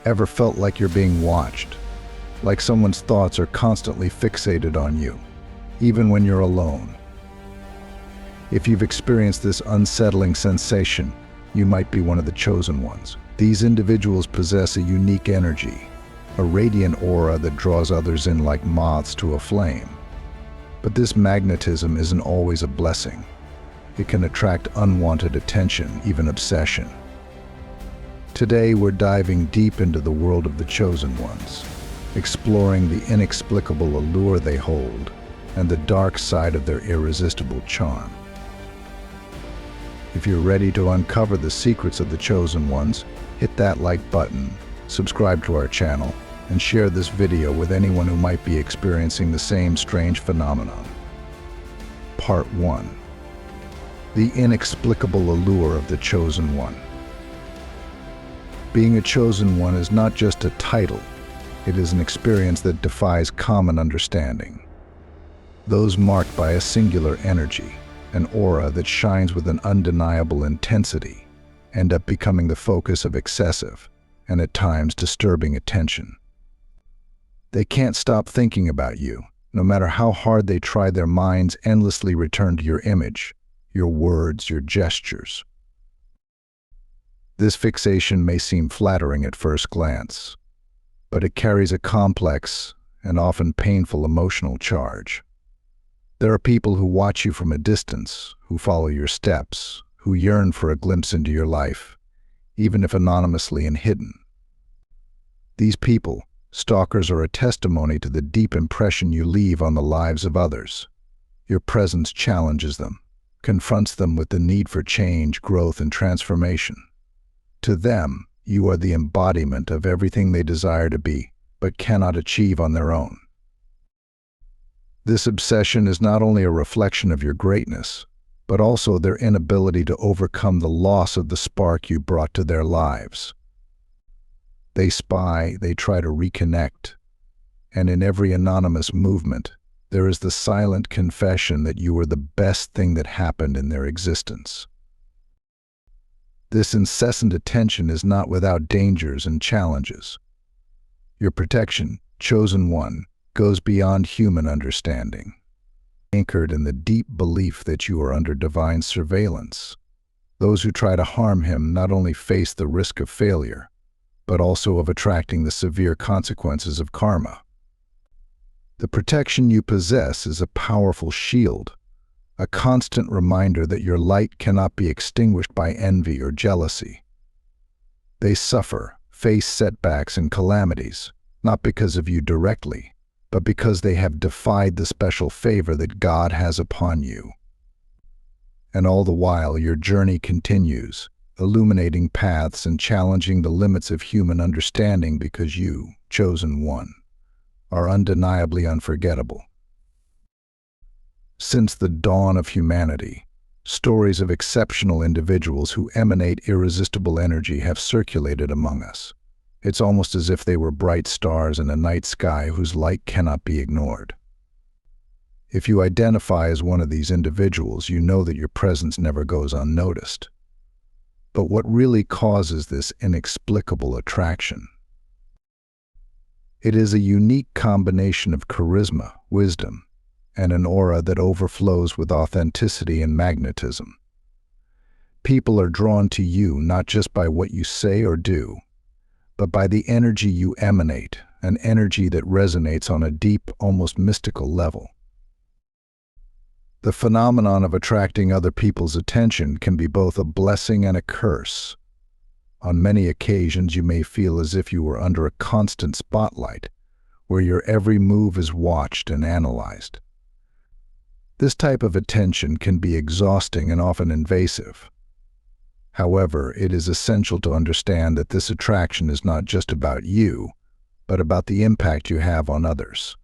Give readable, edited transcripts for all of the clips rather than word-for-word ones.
Ever felt like you're being watched? Like someone's thoughts are constantly fixated on you, even when you're alone? If you've experienced this unsettling sensation, you might be one of the chosen ones. These individuals possess a unique energy, a radiant aura that draws others in like moths to a flame. But this magnetism isn't always a blessing. It can attract unwanted attention, even obsession. Today, we're diving deep into the world of the chosen ones, exploring the inexplicable allure they hold and the dark side of their irresistible charm. If you're ready to uncover the secrets of the chosen ones, hit that like button, subscribe to our channel, and share this video with anyone who might be experiencing the same strange phenomenon. Part 1. The inexplicable allure of the chosen one. Being a chosen one is not just a title, it is an experience that defies common understanding. Those marked by a singular energy, an aura that shines with an undeniable intensity, end up becoming the focus of excessive, and at times disturbing attention. They can't stop thinking about you, no matter how hard they try. Their minds endlessly return to your image, your words, your gestures. This fixation may seem flattering at first glance, but it carries a complex and often painful emotional charge. There are people who watch you from a distance, who follow your steps, who yearn for a glimpse into your life, even if anonymously and hidden. These people, stalkers, are a testimony to the deep impression you leave on the lives of others. Your presence challenges them, confronts them with the need for change, growth, and transformation. To them, you are the embodiment of everything they desire to be, but cannot achieve on their own. This obsession is not only a reflection of your greatness, but also their inability to overcome the loss of the spark you brought to their lives. They spy, they try to reconnect, and in every anonymous movement, there is the silent confession that you were the best thing that happened in their existence. This incessant attention is not without dangers and challenges. Your protection, chosen one, goes beyond human understanding, anchored in the deep belief that you are under divine surveillance. Those who try to harm him not only face the risk of failure, but also of attracting the severe consequences of karma. The protection you possess is a powerful shield, a constant reminder that your light cannot be extinguished by envy or jealousy. They suffer, face setbacks and calamities, not because of you directly, but because they have defied the special favor that God has upon you. And all the while, your journey continues, illuminating paths and challenging the limits of human understanding, because you, chosen one, are undeniably unforgettable. Since the dawn of humanity, stories of exceptional individuals who emanate irresistible energy have circulated among us. It's almost as if they were bright stars in a night sky whose light cannot be ignored. If you identify as one of these individuals, you know that your presence never goes unnoticed. But what really causes this inexplicable attraction? It is a unique combination of charisma, wisdom, and an aura that overflows with authenticity and magnetism. People are drawn to you not just by what you say or do, but by the energy you emanate, an energy that resonates on a deep, almost mystical level. The phenomenon of attracting other people's attention can be both a blessing and a curse. On many occasions, you may feel as if you were under a constant spotlight, where your every move is watched and analyzed. This type of attention can be exhausting and often invasive. However, it is essential to understand that this attraction is not just about you, but about the impact you have on others.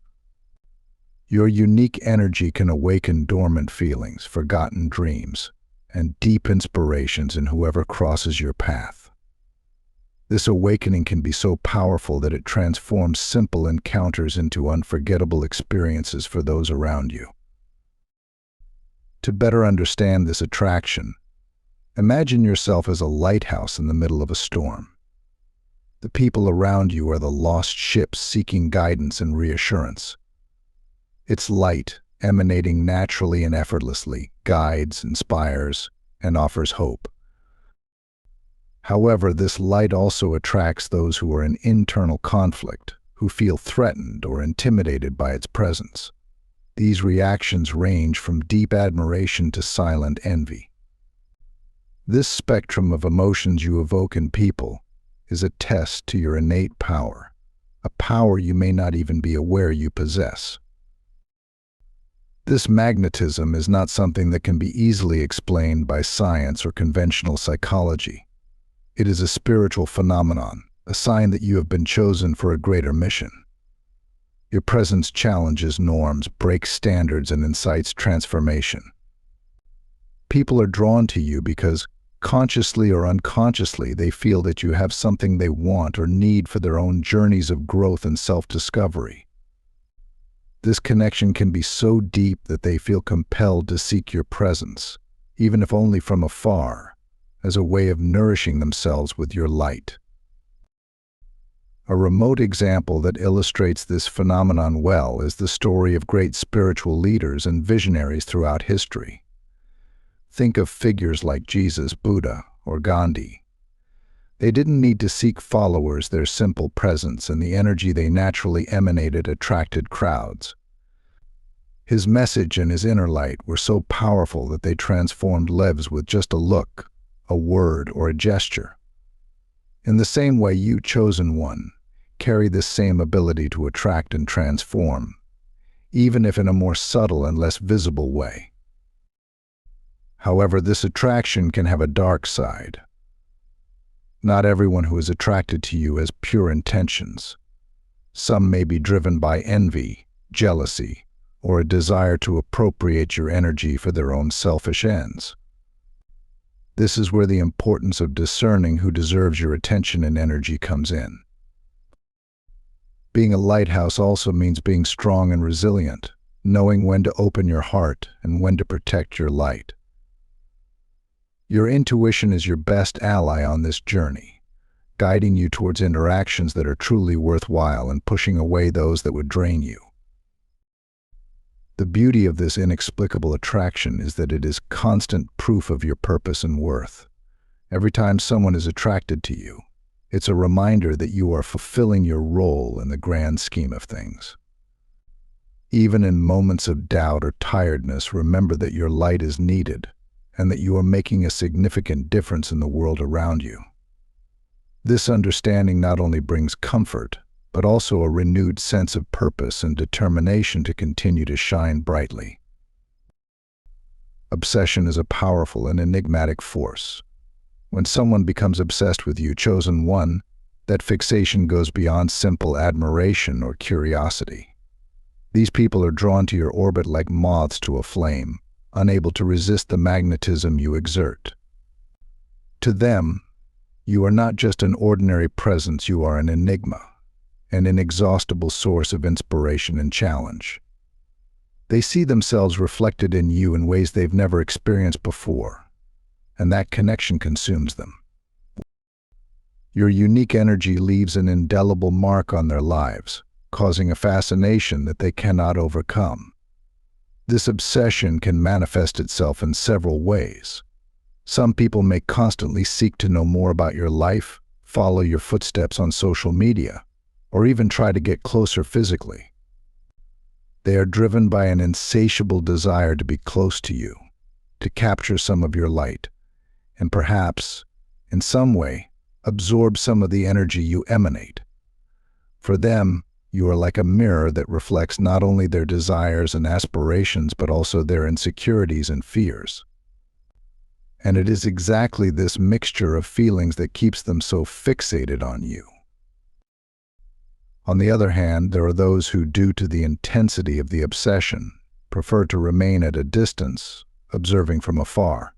Your unique energy can awaken dormant feelings, forgotten dreams, and deep inspirations in whoever crosses your path. This awakening can be so powerful that it transforms simple encounters into unforgettable experiences for those around you. To better understand this attraction, imagine yourself as a lighthouse in the middle of a storm. The people around you are the lost ships seeking guidance and reassurance. Its light, emanating naturally and effortlessly, guides, inspires, and offers hope. However, this light also attracts those who are in internal conflict, who feel threatened or intimidated by its presence. These reactions range from deep admiration to silent envy. This spectrum of emotions you evoke in people is a test to your innate power, a power you may not even be aware you possess. This magnetism is not something that can be easily explained by science or conventional psychology. It is a spiritual phenomenon, a sign that you have been chosen for a greater mission. Your presence challenges norms, breaks standards, and incites transformation. People are drawn to you because, consciously or unconsciously, they feel that you have something they want or need for their own journeys of growth and self-discovery. This connection can be so deep that they feel compelled to seek your presence, even if only from afar, as a way of nourishing themselves with your light. A remote example that illustrates this phenomenon well is the story of great spiritual leaders and visionaries throughout history. Think of figures like Jesus, Buddha, or Gandhi. They didn't need to seek followers. Their simple presence and the energy they naturally emanated attracted crowds. His message and his inner light were so powerful that they transformed lives with just a look, a word, or a gesture. In the same way, you, chosen one, carry this same ability to attract and transform, even if in a more subtle and less visible way. However, this attraction can have a dark side. Not everyone who is attracted to you has pure intentions. Some may be driven by envy, jealousy, or a desire to appropriate your energy for their own selfish ends. This is where the importance of discerning who deserves your attention and energy comes in. Being a lighthouse also means being strong and resilient, knowing when to open your heart and when to protect your light. Your intuition is your best ally on this journey, guiding you towards interactions that are truly worthwhile and pushing away those that would drain you. The beauty of this inexplicable attraction is that it is constant proof of your purpose and worth. Every time someone is attracted to you, it's a reminder that you are fulfilling your role in the grand scheme of things. Even in moments of doubt or tiredness, remember that your light is needed and that you are making a significant difference in the world around you. This understanding not only brings comfort, but also a renewed sense of purpose and determination to continue to shine brightly. Obsession is a powerful and enigmatic force. When someone becomes obsessed with you, chosen one, that fixation goes beyond simple admiration or curiosity. These people are drawn to your orbit like moths to a flame, unable to resist the magnetism you exert. To them, you are not just an ordinary presence, you are an enigma, an inexhaustible source of inspiration and challenge. They see themselves reflected in you in ways they've never experienced before, and that connection consumes them. Your unique energy leaves an indelible mark on their lives, causing a fascination that they cannot overcome. This obsession can manifest itself in several ways. Some people may constantly seek to know more about your life, follow your footsteps on social media, or even try to get closer physically. They are driven by an insatiable desire to be close to you, to capture some of your light, and perhaps, in some way, absorb some of the energy you emanate. For them, you are like a mirror that reflects not only their desires and aspirations, but also their insecurities and fears. And it is exactly this mixture of feelings that keeps them so fixated on you. On the other hand, there are those who, due to the intensity of the obsession, prefer to remain at a distance, observing from afar.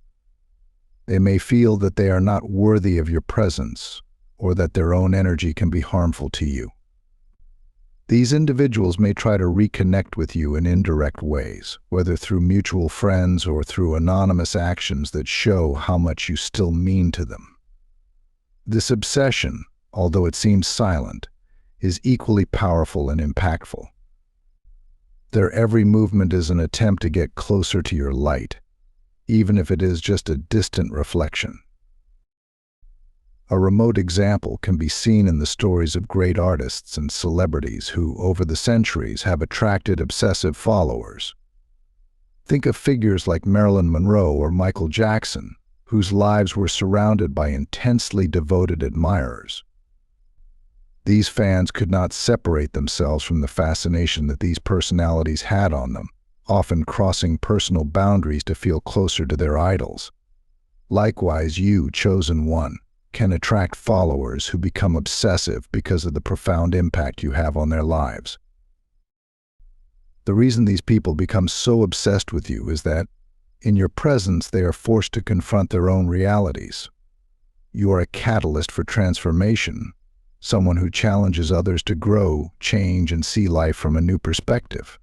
They may feel that they are not worthy of your presence, or that their own energy can be harmful to you. These individuals may try to reconnect with you in indirect ways, whether through mutual friends or through anonymous actions that show how much you still mean to them. This obsession, although it seems silent, is equally powerful and impactful. Their every movement is an attempt to get closer to your light, even if it is just a distant reflection. A remote example can be seen in the stories of great artists and celebrities who, over the centuries, have attracted obsessive followers. Think of figures like Marilyn Monroe or Michael Jackson, whose lives were surrounded by intensely devoted admirers. These fans could not separate themselves from the fascination that these personalities had on them, often crossing personal boundaries to feel closer to their idols. Likewise, you, chosen one, can attract followers who become obsessive because of the profound impact you have on their lives. The reason these people become so obsessed with you is that, in your presence, they are forced to confront their own realities. You are a catalyst for transformation, someone who challenges others to grow, change, and see life from a new perspective.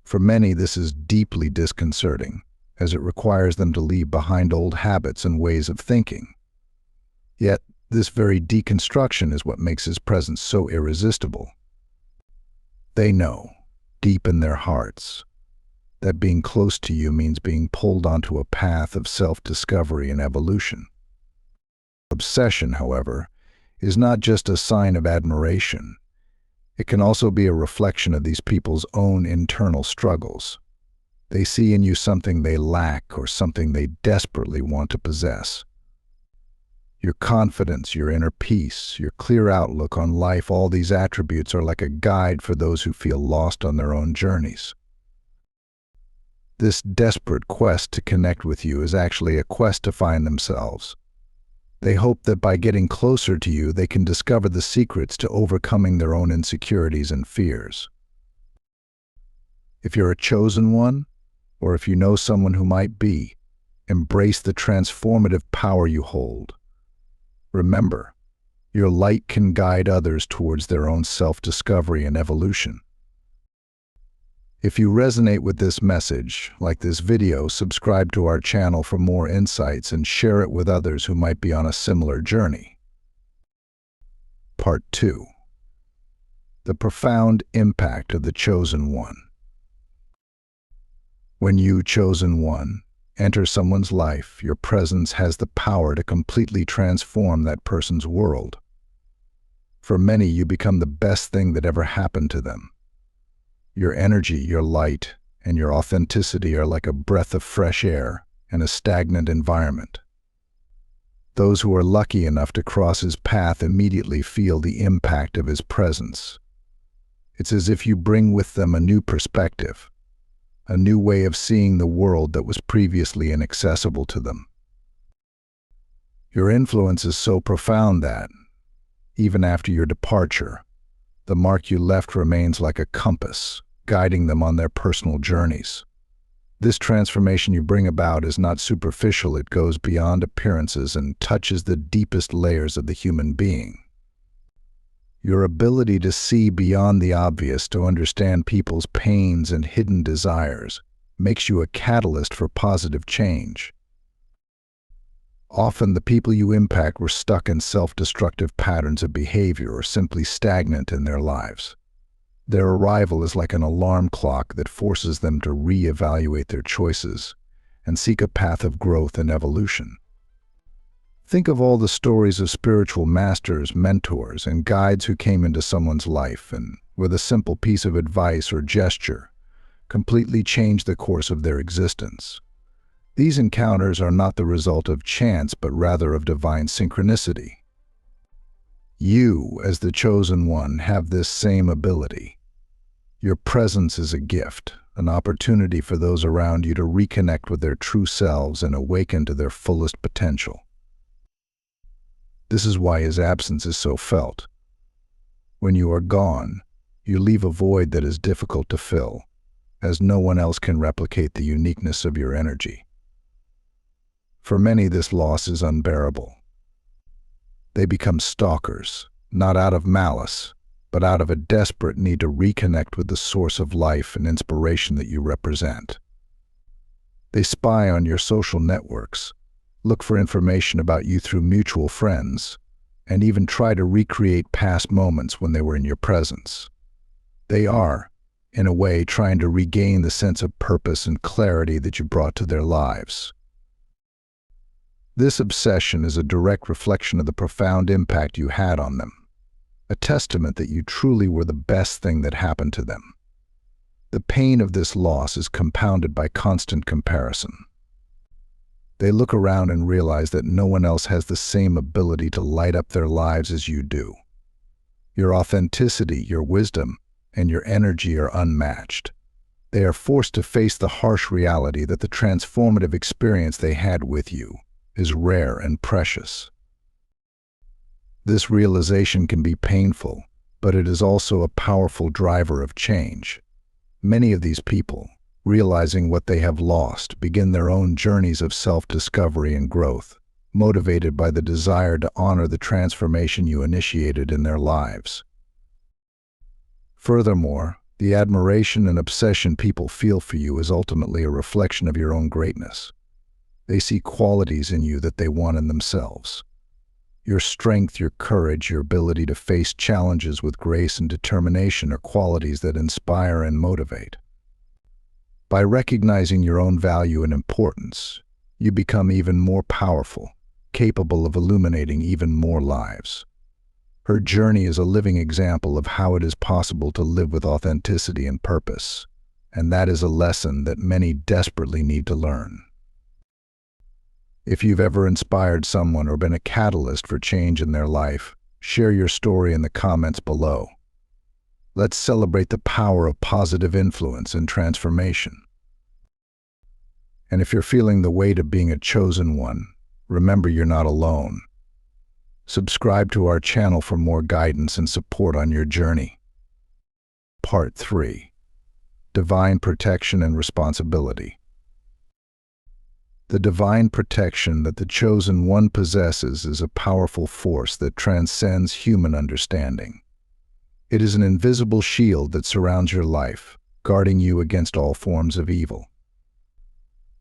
For many, this is deeply disconcerting, as it requires them to leave behind old habits and ways of thinking. Yet, this very deconstruction is what makes his presence so irresistible. They know, deep in their hearts, that being close to you means being pulled onto a path of self-discovery and evolution. Obsession, however, is not just a sign of admiration. It can also be a reflection of these people's own internal struggles. They see in you something they lack or something they desperately want to possess. Your confidence, your inner peace, your clear outlook on life, all these attributes are like a guide for those who feel lost on their own journeys. This desperate quest to connect with you is actually a quest to find themselves. They hope that by getting closer to you, they can discover the secrets to overcoming their own insecurities and fears. If you're a chosen one, or if you know someone who might be, embrace the transformative power you hold. Remember, your light can guide others towards their own self-discovery and evolution. If you resonate with this message, like this video, subscribe to our channel for more insights and share it with others who might be on a similar journey. Part 2. The profound impact of the chosen one. When you, chosen one, enter someone's life, your presence has the power to completely transform that person's world. For many, you become the best thing that ever happened to them. Your energy, your light, and your authenticity are like a breath of fresh air in a stagnant environment. Those who are lucky enough to cross his path immediately feel the impact of his presence. It's as if you bring with them a new perspective, a new way of seeing the world that was previously inaccessible to them. Your influence is so profound that, even after your departure, the mark you left remains like a compass, guiding them on their personal journeys. This transformation you bring about is not superficial, it goes beyond appearances and touches the deepest layers of the human being. Your ability to see beyond the obvious, to understand people's pains and hidden desires, makes you a catalyst for positive change. Often, the people you impact were stuck in self-destructive patterns of behavior or simply stagnant in their lives. Their arrival is like an alarm clock that forces them to reevaluate their choices and seek a path of growth and evolution. Think of all the stories of spiritual masters, mentors, and guides who came into someone's life and, with a simple piece of advice or gesture, completely changed the course of their existence. These encounters are not the result of chance, but rather of divine synchronicity. You, as the chosen one, have this same ability. Your presence is a gift, an opportunity for those around you to reconnect with their true selves and awaken to their fullest potential. This is why his absence is so felt. When you are gone, you leave a void that is difficult to fill, as no one else can replicate the uniqueness of your energy. For many, this loss is unbearable. They become stalkers, not out of malice, but out of a desperate need to reconnect with the source of life and inspiration that you represent. They spy on your social networks, look for information about you through mutual friends, and even try to recreate past moments when they were in your presence. They are, in a way, trying to regain the sense of purpose and clarity that you brought to their lives. This obsession is a direct reflection of the profound impact you had on them, a testament that you truly were the best thing that happened to them. The pain of this loss is compounded by constant comparison. They look around and realize that no one else has the same ability to light up their lives as you do. Your authenticity, your wisdom, and your energy are unmatched. They are forced to face the harsh reality that the transformative experience they had with you is rare and precious. This realization can be painful, but it is also a powerful driver of change. Many of these people, realizing what they have lost, begin their own journeys of self-discovery and growth, motivated by the desire to honor the transformation you initiated in their lives. Furthermore, the admiration and obsession people feel for you is ultimately a reflection of your own greatness. They see qualities in you that they want in themselves. Your strength, your courage, your ability to face challenges with grace and determination are qualities that inspire and motivate. By recognizing your own value and importance, you become even more powerful, capable of illuminating even more lives. Her journey is a living example of how it is possible to live with authenticity and purpose, and that is a lesson that many desperately need to learn. If you've ever inspired someone or been a catalyst for change in their life, share your story in the comments below. Let's celebrate the power of positive influence and transformation. And if you're feeling the weight of being a chosen one, remember you're not alone. Subscribe to our channel for more guidance and support on your journey. Part 3. Divine Protection and Responsibility. The divine protection that the chosen one possesses is a powerful force that transcends human understanding. It is an invisible shield that surrounds your life, guarding you against all forms of evil.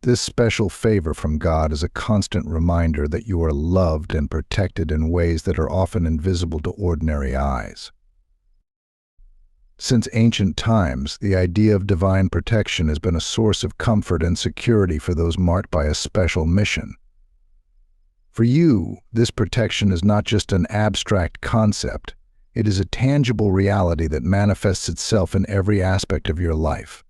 This special favor from God is a constant reminder that you are loved and protected in ways that are often invisible to ordinary eyes. Since ancient times, the idea of divine protection has been a source of comfort and security for those marked by a special mission. For you, this protection is not just an abstract concept, it is a tangible reality that manifests itself in every aspect of your life.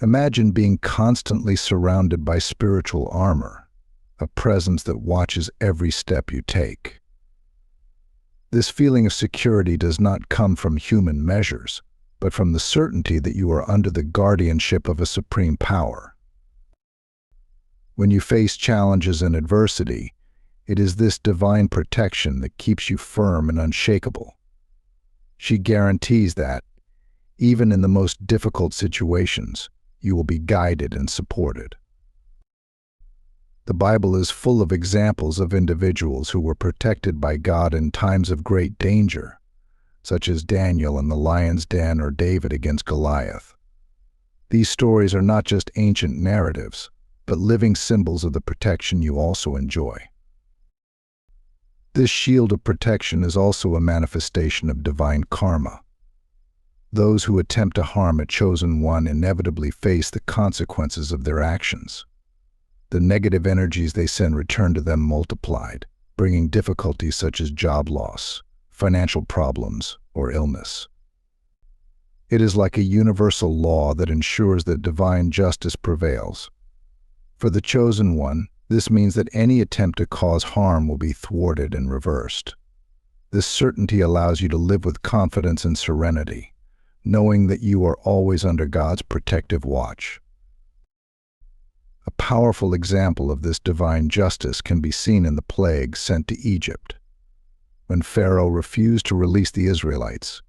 Imagine being constantly surrounded by spiritual armor, a presence that watches every step you take. This feeling of security does not come from human measures, but from the certainty that you are under the guardianship of a supreme power. When you face challenges and adversity, it is this divine protection that keeps you firm and unshakable. She guarantees that, even in the most difficult situations, you will be guided and supported. The Bible is full of examples of individuals who were protected by God in times of great danger, such as Daniel in the lion's den or David against Goliath. These stories are not just ancient narratives, but living symbols of the protection you also enjoy. This shield of protection is also a manifestation of divine karma. Those who attempt to harm a chosen one inevitably face the consequences of their actions. The negative energies they send return to them multiplied, bringing difficulties such as job loss, financial problems, or illness. It is like a universal law that ensures that divine justice prevails. For the chosen one, this means that any attempt to cause harm will be thwarted and reversed. This certainty allows you to live with confidence and serenity, knowing that you are always under God's protective watch. A powerful example of this divine justice can be seen in the plagues sent to Egypt. When Pharaoh refused to release the Israelites,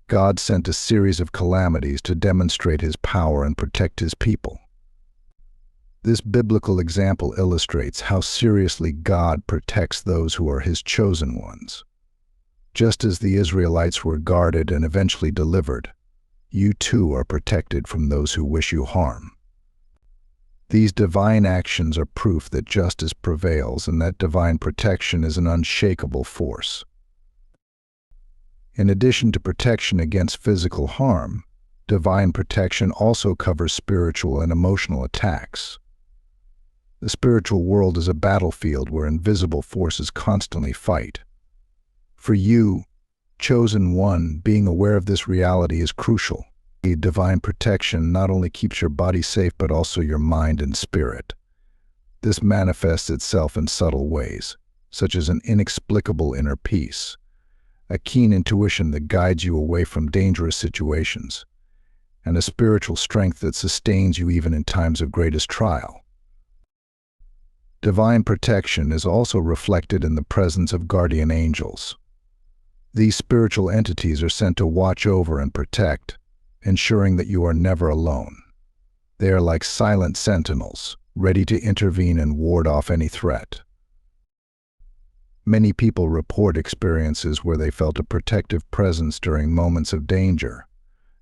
God sent a series of calamities to demonstrate his power and protect his people. This biblical example illustrates how seriously God protects those who are his chosen ones. Just as the Israelites were guarded and eventually delivered, you too are protected from those who wish you harm. These divine actions are proof that justice prevails and that divine protection is an unshakable force. In addition to protection against physical harm, divine protection also covers spiritual and emotional attacks. The spiritual world is a battlefield where invisible forces constantly fight. For you, chosen one, being aware of this reality is crucial. Divine protection not only keeps your body safe but also your mind and spirit. This manifests itself in subtle ways, such as an inexplicable inner peace, a keen intuition that guides you away from dangerous situations, and a spiritual strength that sustains you even in times of greatest trial. Divine protection is also reflected in the presence of guardian angels. These spiritual entities are sent to watch over and protect, ensuring that you are never alone. They are like silent sentinels, ready to intervene and ward off any threat. Many people report experiences where they felt a protective presence during moments of danger,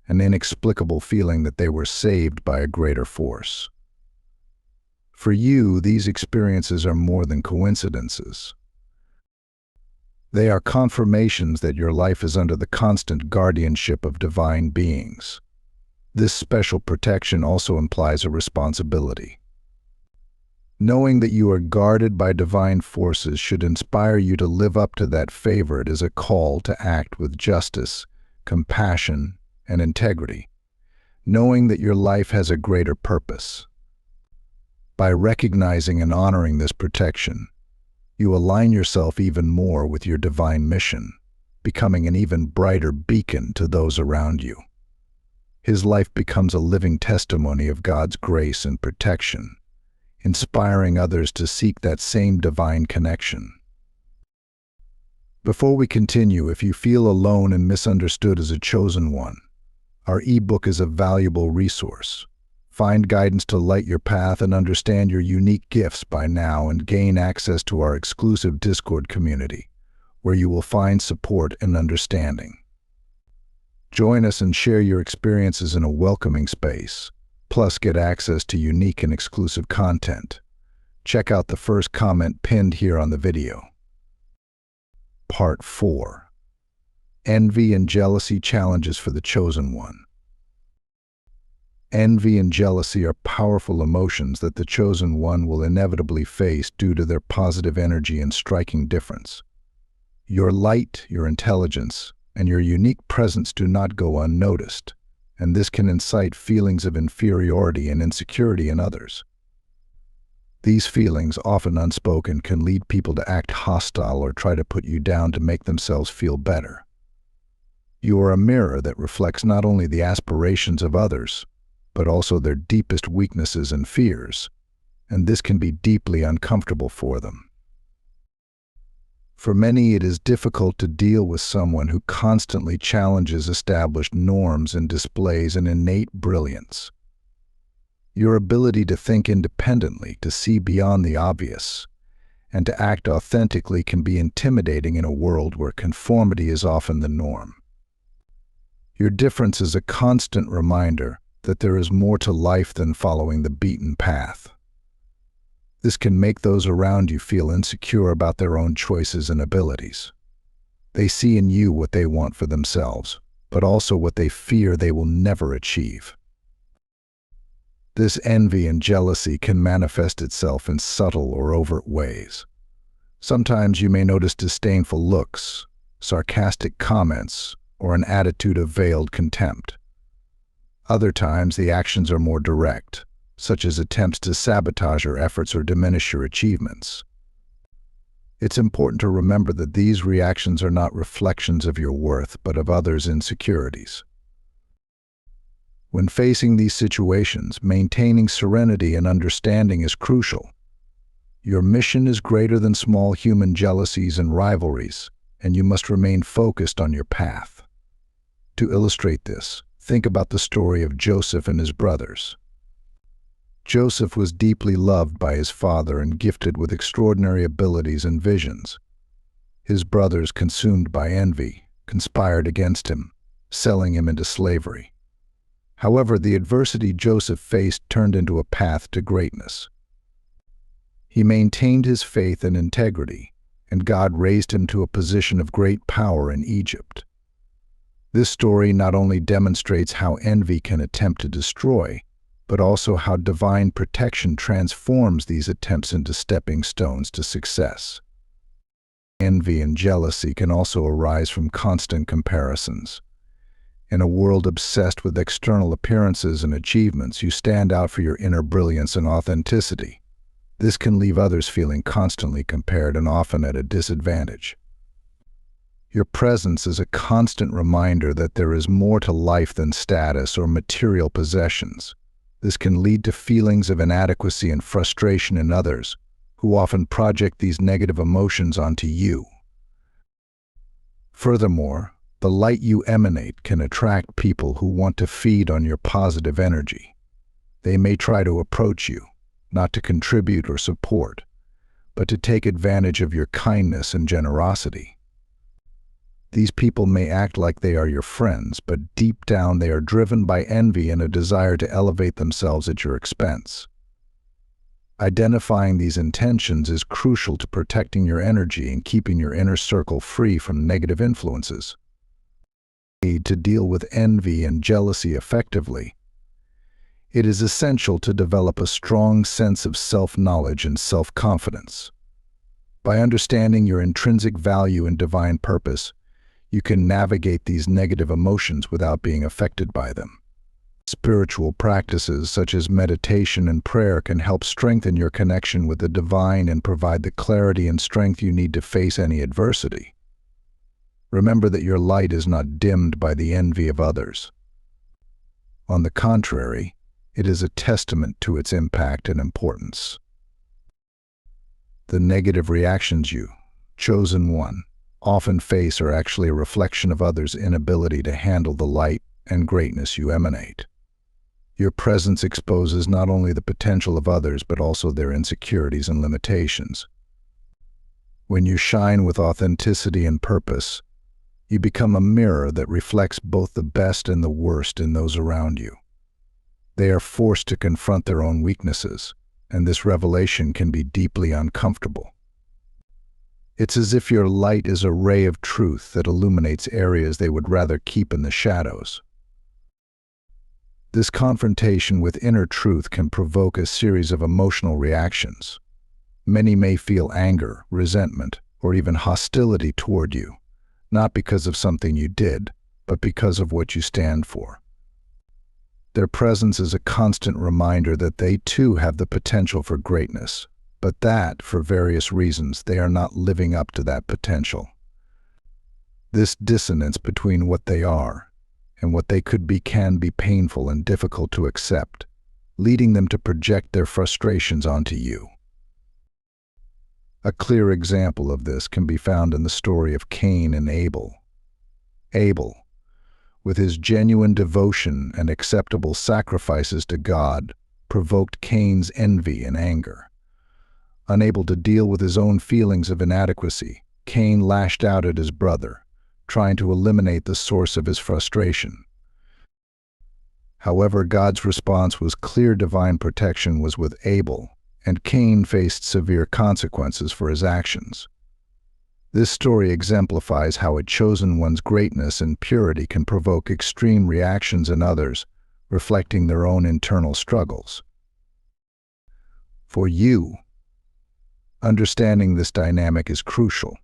an inexplicable feeling that they were saved by a greater force. For you, these experiences are more than coincidences. They are confirmations that your life is under the constant guardianship of divine beings. This special protection also implies a responsibility. Knowing that you are guarded by divine forces should inspire you to live up to that favor. It is a call to act with justice, compassion, and integrity, knowing that your life has a greater purpose. By recognizing and honoring this protection, you align yourself even more with your divine mission, becoming an even brighter beacon to those around you. His life becomes a living testimony of God's grace and protection, inspiring others to seek that same divine connection. Before we continue, if you feel alone and misunderstood as a chosen one, our ebook is a valuable resource. Find guidance to light your path and understand your unique gifts by now, and gain access to our exclusive Discord community, where you will find support and understanding. Join us and share your experiences in a welcoming space, plus get access to unique and exclusive content. Check out the first comment pinned here on the video. Part 4. Envy and Jealousy Challenges for the Chosen One. Envy and jealousy are powerful emotions that the chosen one will inevitably face due to their positive energy and striking difference. Your light, your intelligence, and your unique presence do not go unnoticed, and this can incite feelings of inferiority and insecurity in others. These feelings, often unspoken, can lead people to act hostile or try to put you down to make themselves feel better. You are a mirror that reflects not only the aspirations of others, but also their deepest weaknesses and fears, and this can be deeply uncomfortable for them. For many, it is difficult to deal with someone who constantly challenges established norms and displays an innate brilliance. Your ability to think independently, to see beyond the obvious, and to act authentically can be intimidating in a world where conformity is often the norm. Your difference is a constant reminder that there is more to life than following the beaten path. This can make those around you feel insecure about their own choices and abilities. They see in you what they want for themselves, but also what they fear they will never achieve. This envy and jealousy can manifest itself in subtle or overt ways. Sometimes you may notice disdainful looks, sarcastic comments, or an attitude of veiled contempt. Other times, the actions are more direct, such as attempts to sabotage your efforts or diminish your achievements. It's important to remember that these reactions are not reflections of your worth, but of others' insecurities. When facing these situations, maintaining serenity and understanding is crucial. Your mission is greater than small human jealousies and rivalries, and you must remain focused on your path. To illustrate this, think about the story of Joseph and his brothers. Joseph was deeply loved by his father and gifted with extraordinary abilities and visions. His brothers, consumed by envy, conspired against him, selling him into slavery. However, the adversity Joseph faced turned into a path to greatness. He maintained his faith and integrity, and God raised him to a position of great power in Egypt. This story not only demonstrates how envy can attempt to destroy, but also how divine protection transforms these attempts into stepping stones to success. Envy and jealousy can also arise from constant comparisons. In a world obsessed with external appearances and achievements, you stand out for your inner brilliance and authenticity. This can leave others feeling constantly compared and often at a disadvantage. Your presence is a constant reminder that there is more to life than status or material possessions. This can lead to feelings of inadequacy and frustration in others, who often project these negative emotions onto you. Furthermore, the light you emanate can attract people who want to feed on your positive energy. They may try to approach you, not to contribute or support, but to take advantage of your kindness and generosity. These people may act like they are your friends, but deep down they are driven by envy and a desire to elevate themselves at your expense. Identifying these intentions is crucial to protecting your energy and keeping your inner circle free from negative influences. To deal with envy and jealousy effectively, it is essential to develop a strong sense of self-knowledge and self-confidence. By understanding your intrinsic value and divine purpose, you can navigate these negative emotions without being affected by them. Spiritual practices such as meditation and prayer can help strengthen your connection with the divine and provide the clarity and strength you need to face any adversity. Remember that your light is not dimmed by the envy of others. On the contrary, it is a testament to its impact and importance. The negative reactions you, chosen one, often face are actually a reflection of others' inability to handle the light and greatness you emanate. Your presence exposes not only the potential of others but also their insecurities and limitations. When you shine with authenticity and purpose, you become a mirror that reflects both the best and the worst in those around you. They are forced to confront their own weaknesses, and this revelation can be deeply uncomfortable. It's as if your light is a ray of truth that illuminates areas they would rather keep in the shadows. This confrontation with inner truth can provoke a series of emotional reactions. Many may feel anger, resentment, or even hostility toward you, not because of something you did, but because of what you stand for. Their presence is a constant reminder that they too have the potential for greatness, but that, for various reasons, they are not living up to that potential. This dissonance between what they are and what they could be can be painful and difficult to accept, leading them to project their frustrations onto you. A clear example of this can be found in the story of Cain and Abel. Abel, with his genuine devotion and acceptable sacrifices to God, provoked Cain's envy and anger. Unable to deal with his own feelings of inadequacy, Cain lashed out at his brother, trying to eliminate the source of his frustration. However, God's response was clear. Divine protection was with Abel, and Cain faced severe consequences for his actions. This story exemplifies how a chosen one's greatness and purity can provoke extreme reactions in others, reflecting their own internal struggles. For you, understanding this dynamic is crucial.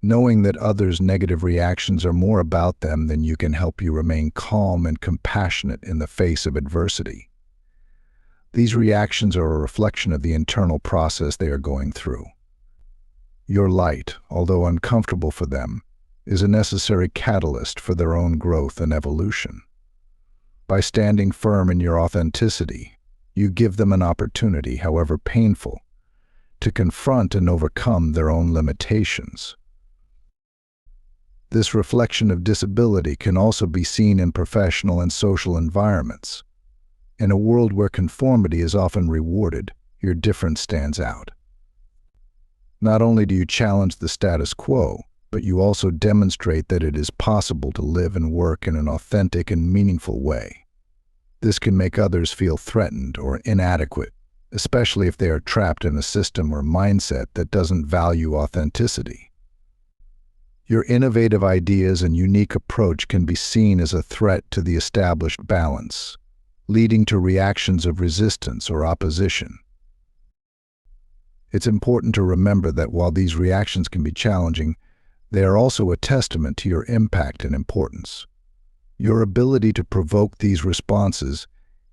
Knowing that others' negative reactions are more about them than you can help you remain calm and compassionate in the face of adversity. These reactions are a reflection of the internal process they are going through. Your light, although uncomfortable for them, is a necessary catalyst for their own growth and evolution. By standing firm in your authenticity, you give them an opportunity, however painful, to confront and overcome their own limitations. This reflection of disability can also be seen in professional and social environments. In a world where conformity is often rewarded, your difference stands out. Not only do you challenge the status quo, but you also demonstrate that it is possible to live and work in an authentic and meaningful way. This can make others feel threatened or inadequate, especially if they are trapped in a system or mindset that doesn't value authenticity. Your innovative ideas and unique approach can be seen as a threat to the established balance, leading to reactions of resistance or opposition. It's important to remember that while these reactions can be challenging, they are also a testament to your impact and importance. Your ability to provoke these responses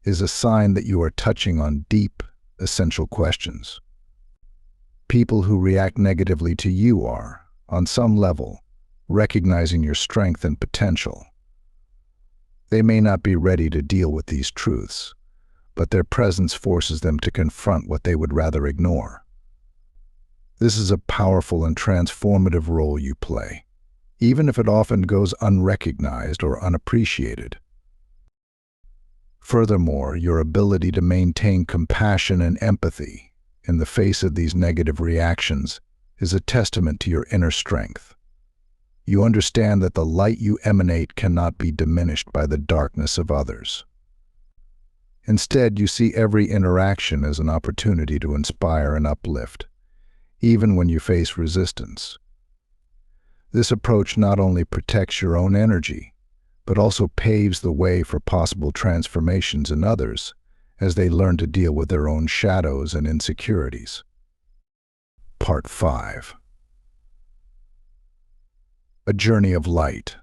is a sign that you are touching on deep, essential questions. People who react negatively to you are, on some level, recognizing your strength and potential. They may not be ready to deal with these truths, but their presence forces them to confront what they would rather ignore. This is a powerful and transformative role you play, even if it often goes unrecognized or unappreciated. Furthermore, your ability to maintain compassion and empathy in the face of these negative reactions is a testament to your inner strength. You understand that the light you emanate cannot be diminished by the darkness of others. Instead, you see every interaction as an opportunity to inspire and uplift, even when you face resistance. This approach not only protects your own energy, but also paves the way for possible transformations in others as they learn to deal with their own shadows and insecurities. Part 5. A journey of light.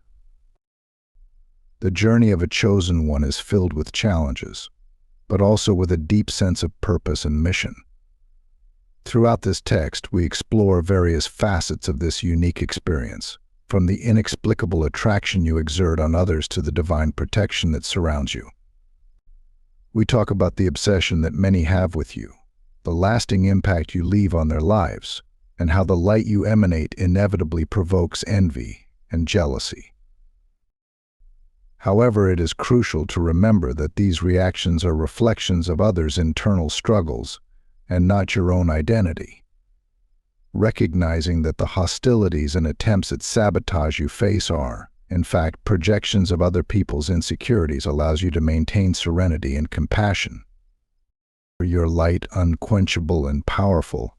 The journey of a chosen one is filled with challenges, but also with a deep sense of purpose and mission. Throughout this text, we explore various facets of this unique experience, from the inexplicable attraction you exert on others to the divine protection that surrounds you. We talk about the obsession that many have with you, the lasting impact you leave on their lives, and how the light you emanate inevitably provokes envy and jealousy. However, it is crucial to remember that these reactions are reflections of others' internal struggles and not your own identity. Recognizing that the hostilities and attempts at sabotage you face are, in fact, projections of other people's insecurities allows you to maintain serenity and compassion. Your light, unquenchable and powerful,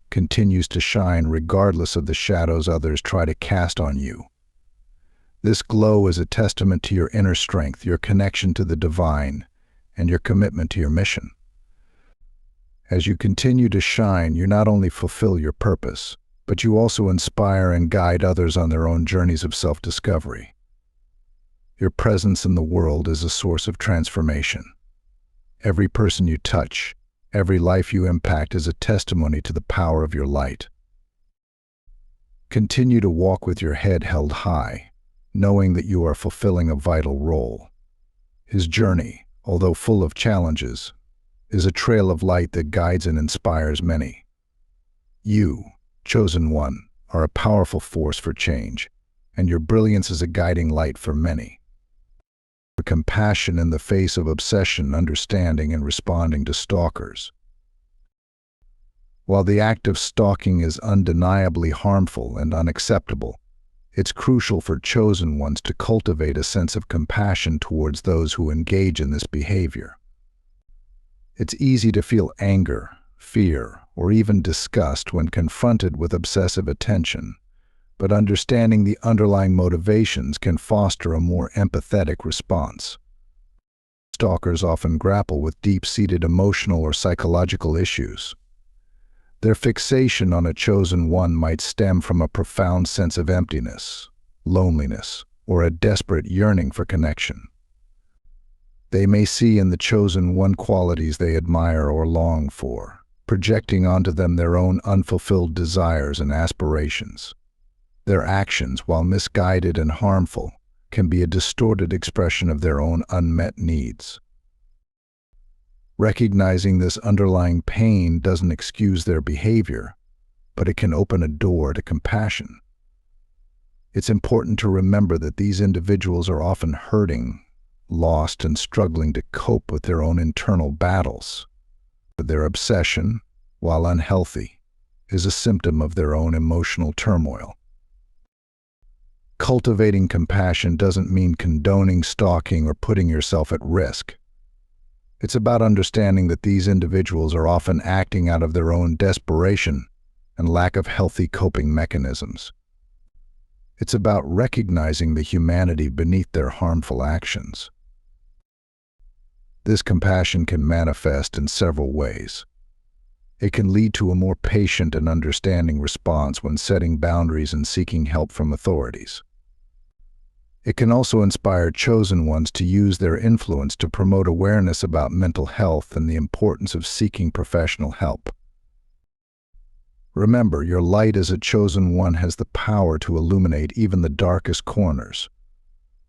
continues to shine regardless of the shadows others try to cast on you. This glow is a testament to your inner strength, your connection to the divine, and your commitment to your mission. As you continue to shine, you not only fulfill your purpose, but you also inspire and guide others on their own journeys of self-discovery. Your presence in the world is a source of transformation. Every person you touch, every life you impact is a testimony to the power of your light. Continue to walk with your head held high, knowing that you are fulfilling a vital role. His journey, although full of challenges, is a trail of light that guides and inspires many. You, chosen one, are a powerful force for change, and your brilliance is a guiding light for many. Compassion in the face of obsession, understanding and responding to stalkers. While the act of stalking is undeniably harmful and unacceptable, it's crucial for chosen ones to cultivate a sense of compassion towards those who engage in this behavior. It's easy to feel anger, fear, or even disgust when confronted with obsessive attention, but understanding the underlying motivations can foster a more empathetic response. Stalkers often grapple with deep-seated emotional or psychological issues. Their fixation on a chosen one might stem from a profound sense of emptiness, loneliness, or a desperate yearning for connection. They may see in the chosen one qualities they admire or long for, projecting onto them their own unfulfilled desires and aspirations. Their actions, while misguided and harmful, can be a distorted expression of their own unmet needs. Recognizing this underlying pain doesn't excuse their behavior, but it can open a door to compassion. It's important to remember that these individuals are often hurting, lost, and struggling to cope with their own internal battles. Their obsession, while unhealthy, is a symptom of their own emotional turmoil. Cultivating compassion doesn't mean condoning stalking or putting yourself at risk. It's about understanding that these individuals are often acting out of their own desperation and lack of healthy coping mechanisms. It's about recognizing the humanity beneath their harmful actions. This compassion can manifest in several ways. It can lead to a more patient and understanding response when setting boundaries and seeking help from authorities. It can also inspire chosen ones to use their influence to promote awareness about mental health and the importance of seeking professional help. Remember, your light as a chosen one has the power to illuminate even the darkest corners.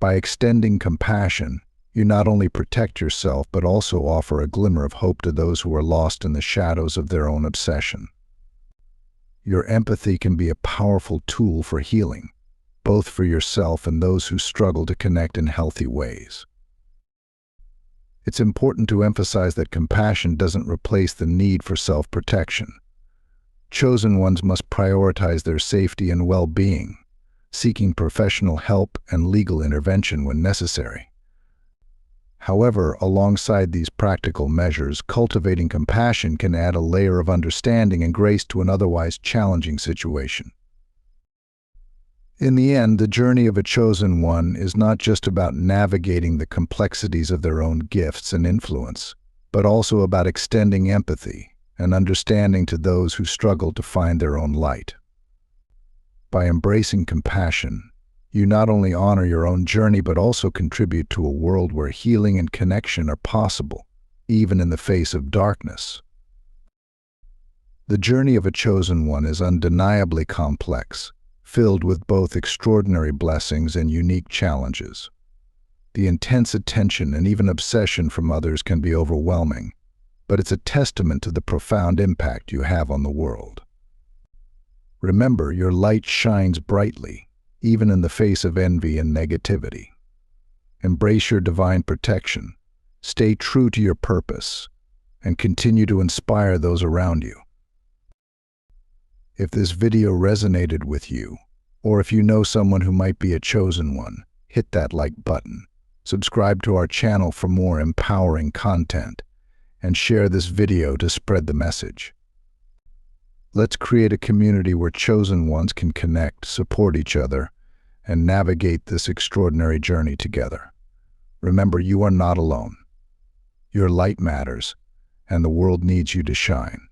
By extending compassion, you not only protect yourself but also offer a glimmer of hope to those who are lost in the shadows of their own obsession. Your empathy can be a powerful tool for healing, both for yourself and those who struggle to connect in healthy ways. It's important to emphasize that compassion doesn't replace the need for self-protection. Chosen ones must prioritize their safety and well-being, seeking professional help and legal intervention when necessary. However, alongside these practical measures, cultivating compassion can add a layer of understanding and grace to an otherwise challenging situation. In the end, the journey of a chosen one is not just about navigating the complexities of their own gifts and influence, but also about extending empathy and understanding to those who struggle to find their own light. By embracing compassion, you not only honor your own journey but also contribute to a world where healing and connection are possible, even in the face of darkness. The journey of a chosen one is undeniably complex, filled with both extraordinary blessings and unique challenges. The intense attention and even obsession from others can be overwhelming, but it's a testament to the profound impact you have on the world. Remember, your light shines brightly, even in the face of envy and negativity. Embrace your divine protection, stay true to your purpose, and continue to inspire those around you. If this video resonated with you, or if you know someone who might be a chosen one, hit that like button, subscribe to our channel for more empowering content, and share this video to spread the message. Let's create a community where chosen ones can connect, support each other, and navigate this extraordinary journey together. Remember, you are not alone. Your light matters, and the world needs you to shine.